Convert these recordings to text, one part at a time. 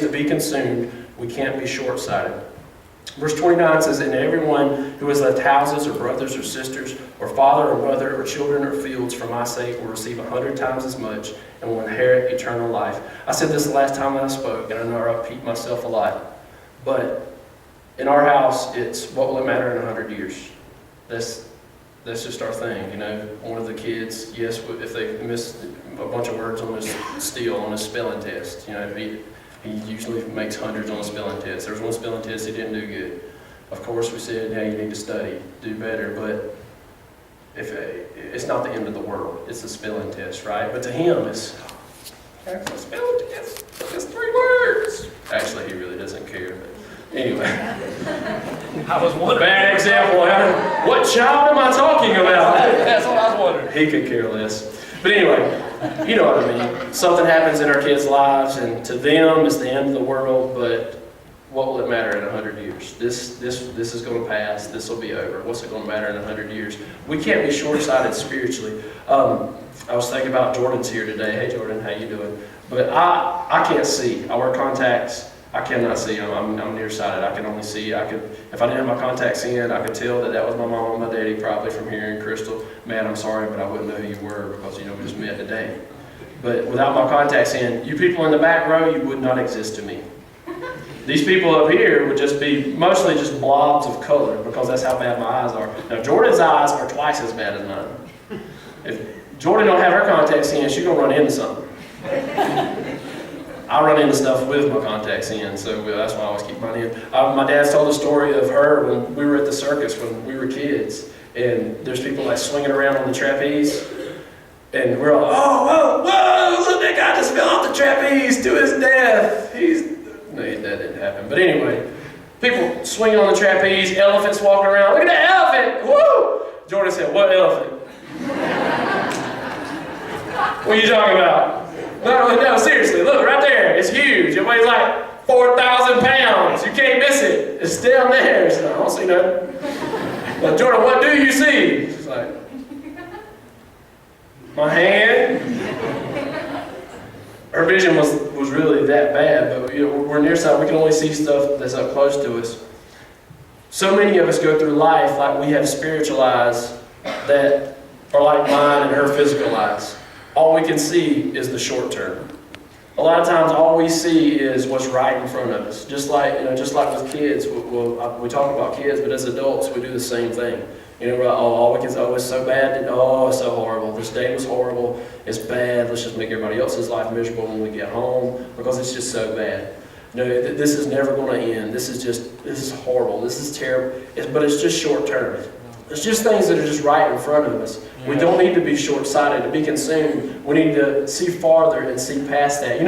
to be consumed, we can't be short-sighted. Verse 29 says, and everyone who has left houses or brothers or sisters or father or mother or children or fields for my sake will receive 100 times as much and will inherit eternal life. I said this the last time that I spoke, and I know I repeat myself a lot, but in our house, it's what will it matter in 100 years? That's just our thing, you know. One of the kids, yes, if they miss a bunch of words on his spelling test, you know, he usually makes hundreds on a spelling test. There was one spelling test he didn't do good. Of course, we said, hey, you need to study, do better, but it's not the end of the world. It's a spelling test, right? But to him, it's a spelling test. It's 3 words. Actually, he really doesn't care. But anyway, I was wondering. bad example. What child am I talking about? That's what I was wondering. He could care less. But anyway, you know what I mean. Something happens in our kids' lives, and to them, it's the end of the world, but what will it matter in 100 years? This is going to pass. This will be over. What's it going to matter in 100 years? We can't be short-sighted spiritually. I was thinking about Jordan's here today. Hey, Jordan, how you doing? But I can't see. I wear contacts. I cannot see. I'm nearsighted. I can only see. If I didn't have my contacts in, I could tell that was my mom and my daddy probably from hearing Crystal. Man, I'm sorry, but I wouldn't know who you were because, we just met today. But without my contacts in, you people in the back row, you would not exist to me. These people up here would just be mostly just blobs of color because that's how bad my eyes are. Now, Jordan's eyes are twice as bad as mine. If Jordan don't have her contacts in, she's going to run into something. I run into stuff with my contacts in, so that's why I always keep mine in. My dad's told the story of her when we were at the circus when we were kids, and there's people like swinging around on the trapeze, and we're all, oh, whoa, look, that guy just fell off the trapeze to his death. No, that didn't happen. But anyway, people swinging on the trapeze, elephants walking around. Look at that elephant! Woo! Jordan said, what elephant? What are you talking about? No, seriously, look, right there. It's huge. It weighs like 4,000 pounds. You can't miss it. It's down there. So I don't see nothing. Well, Jordan, what do you see? She's like, my hand. Her vision was really that bad, but we're nearsighted. We can only see stuff that's up close to us. So many of us go through life like we have spiritual eyes that are like mine and her physical eyes. All we can see is the short term. A lot of times, all we see is what's right in front of us. Just like with kids, we talk about kids, but as adults, we do the same thing. All we can say, it's so bad. It's so horrible. This day was horrible. It's bad. Let's just make everybody else's life miserable when we get home because it's just so bad. This is never going to end. This is horrible. This is terrible. But it's just short term. It's just things that are just right in front of us. Yeah. We don't need to be short-sighted to be consumed. We need to see farther and see past that.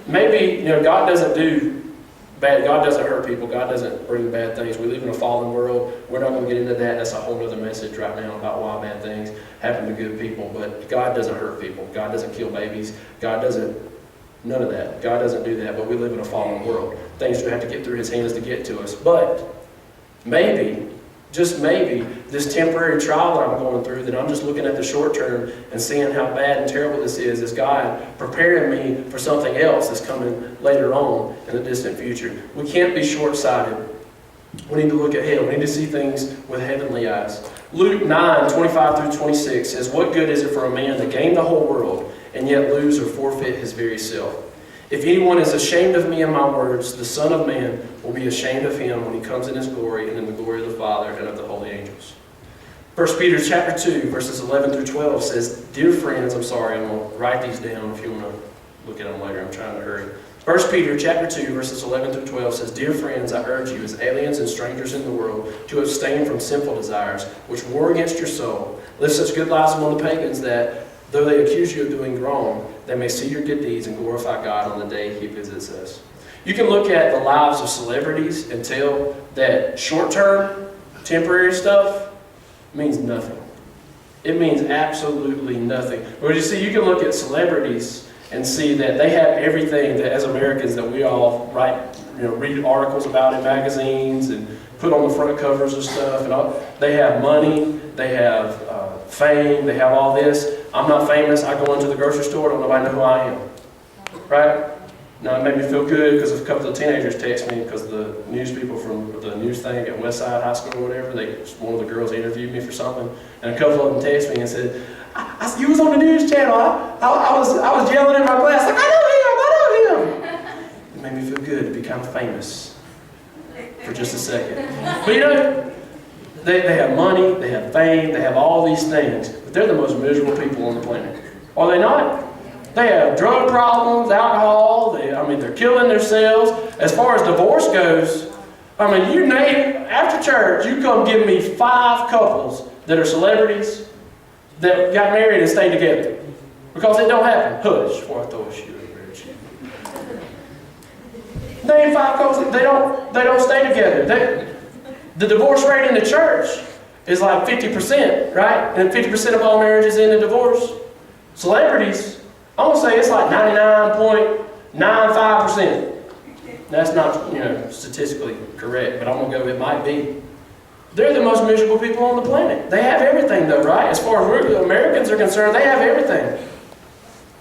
Maybe God doesn't do bad. God doesn't hurt people. God doesn't bring bad things. We live in a fallen world. We're not going to get into that. That's a whole other message right now about why bad things happen to good people. But God doesn't hurt people. God doesn't kill babies. God doesn't, none of that. God doesn't do that. But we live in a fallen world. Things do have to get through His hands to get to us. But maybe, just maybe, this temporary trial that I'm going through, that I'm just looking at the short term and seeing how bad and terrible this is God preparing me for something else that's coming later on in the distant future. We can't be short-sighted. We need to look ahead. We need to see things with heavenly eyes. Luke 9:25-26 says, what good is it for a man to gain the whole world and yet lose or forfeit his very self? If anyone is ashamed of me and my words, the Son of Man will be ashamed of him when He comes in His glory and in the glory of the Father and of the holy angels. 1 Peter chapter 2, verses 11-12 says, dear friends, I'm going to write these down if you want to look at them later. I'm trying to hurry. 1 Peter chapter 2, verses 11-12 says, dear friends, I urge you as aliens and strangers in the world to abstain from sinful desires, which war against your soul. Live such good lives among the pagans that, though they accuse you of doing wrong, they may see your good deeds and glorify God on the day He visits us. You can look at the lives of celebrities and tell that short-term, temporary stuff means nothing. It means absolutely nothing. But you see, you can look at celebrities and see that they have everything that, as Americans, that we all read articles about in magazines and put on the front covers of stuff. And all. They have money, they have fame, they have all this. I'm not famous. I go into the grocery store, don't nobody know who I am. Right? Now, it made me feel good because a couple of teenagers texted me because the news people from the news thing at Westside High School or whatever, one of the girls interviewed me for something, and a couple of them texted me and said, you was on the news channel. I was yelling in my class, like, I know him. It made me feel good to be kind of famous for just a second. But you know, they have money, they have fame, they have all these things, but they're the most miserable people on the planet. Are they not? They have drug problems, alcohol, they're killing themselves. As far as divorce goes, you name, after church, you come give me 5 couples that are celebrities that got married and stayed together. Because it don't happen. Hush, before I throw a shoe over there. Name 5 couples, they don't stay together. The divorce rate in the church is like 50%, right? And 50% of all marriages end in divorce. Celebrities, I'm going to say it's like 99.95%. That's not, statistically correct, but I'm going to go, it might be. They're the most miserable people on the planet. They have everything though, right? As far as Americans are concerned, they have everything.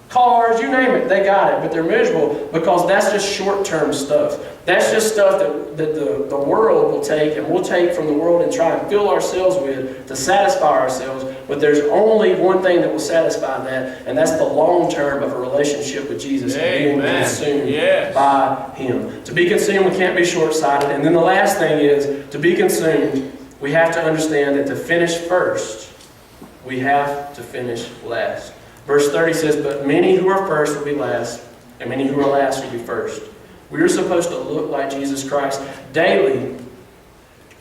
Cars, you name it, they got it, but they're miserable because that's just short-term stuff. That's just stuff that the world will take, and we'll take from the world and try and fill ourselves with to satisfy ourselves, but there's only one thing that will satisfy that, and that's the long term of a relationship with Jesus and being consumed by Him. To be consumed, we can't be short-sighted, and then the last thing is, to be consumed, we have to understand that to finish first, we have to finish last. Verse 30 says, but many who are first will be last, and many who are last will be first. We are supposed to look like Jesus Christ. Daily,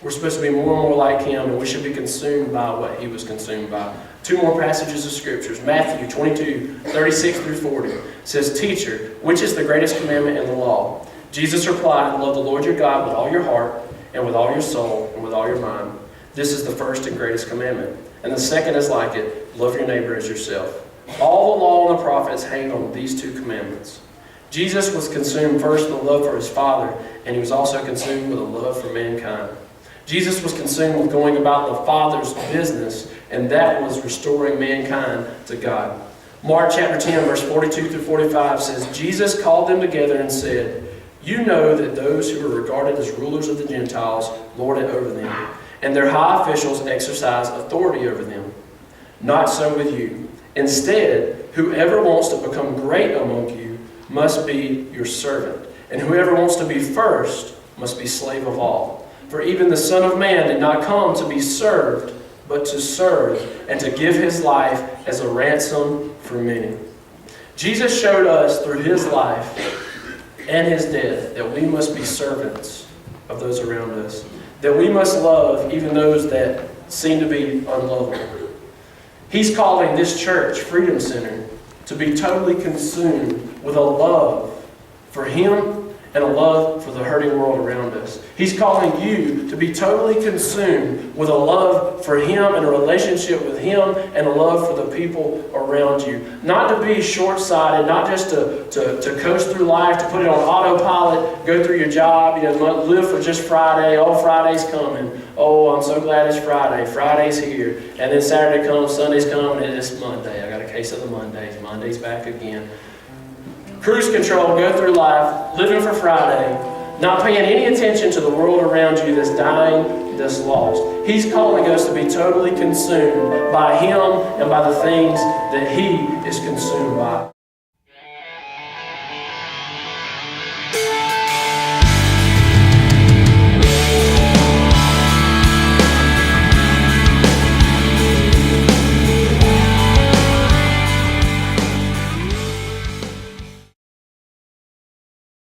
we're supposed to be more and more like Him, and we should be consumed by what He was consumed by. 2 more passages of Scriptures. Matthew 22, 36 through 40 says, Teacher, which is the greatest commandment in the law? Jesus replied, love the Lord your God with all your heart, and with all your soul, and with all your mind. This is the first and greatest commandment. And the second is like it, love your neighbor as yourself. All the law and the prophets hang on these 2 commandments. Jesus was consumed first with a love for His Father, and He was also consumed with a love for mankind. Jesus was consumed with going about the Father's business, and that was restoring mankind to God. Mark chapter 10, verse 42 through 45 says, Jesus called them together and said, you know that those who are regarded as rulers of the Gentiles lord it over them, and their high officials exercise authority over them. Not so with you. Instead, whoever wants to become great among you must be your servant, and whoever wants to be first must be slave of all. For even the Son of Man did not come to be served, but to serve, and to give His life as a ransom for many. Jesus showed us through His life and His death that we must be servants of those around us, that we must love even those that seem to be unlovable. He's calling this church, Freedom Center, to be totally consumed with a love for Him and a love for the hurting world around us. He's calling you to be totally consumed with a love for Him and a relationship with Him and a love for the people around you. Not to be short-sighted, not just to coast through life, to put it on autopilot, go through your job, live for just Friday. Oh, Friday's coming. Oh, I'm so glad it's Friday. Friday's here. And then Saturday comes, Sunday's coming, and it's Monday. I got a case of the Mondays. Monday's back again. Cruise control, go through life, living for Friday, not paying any attention to the world around you that's dying, that's lost. He's calling us to be totally consumed by Him and by the things that He is consumed by.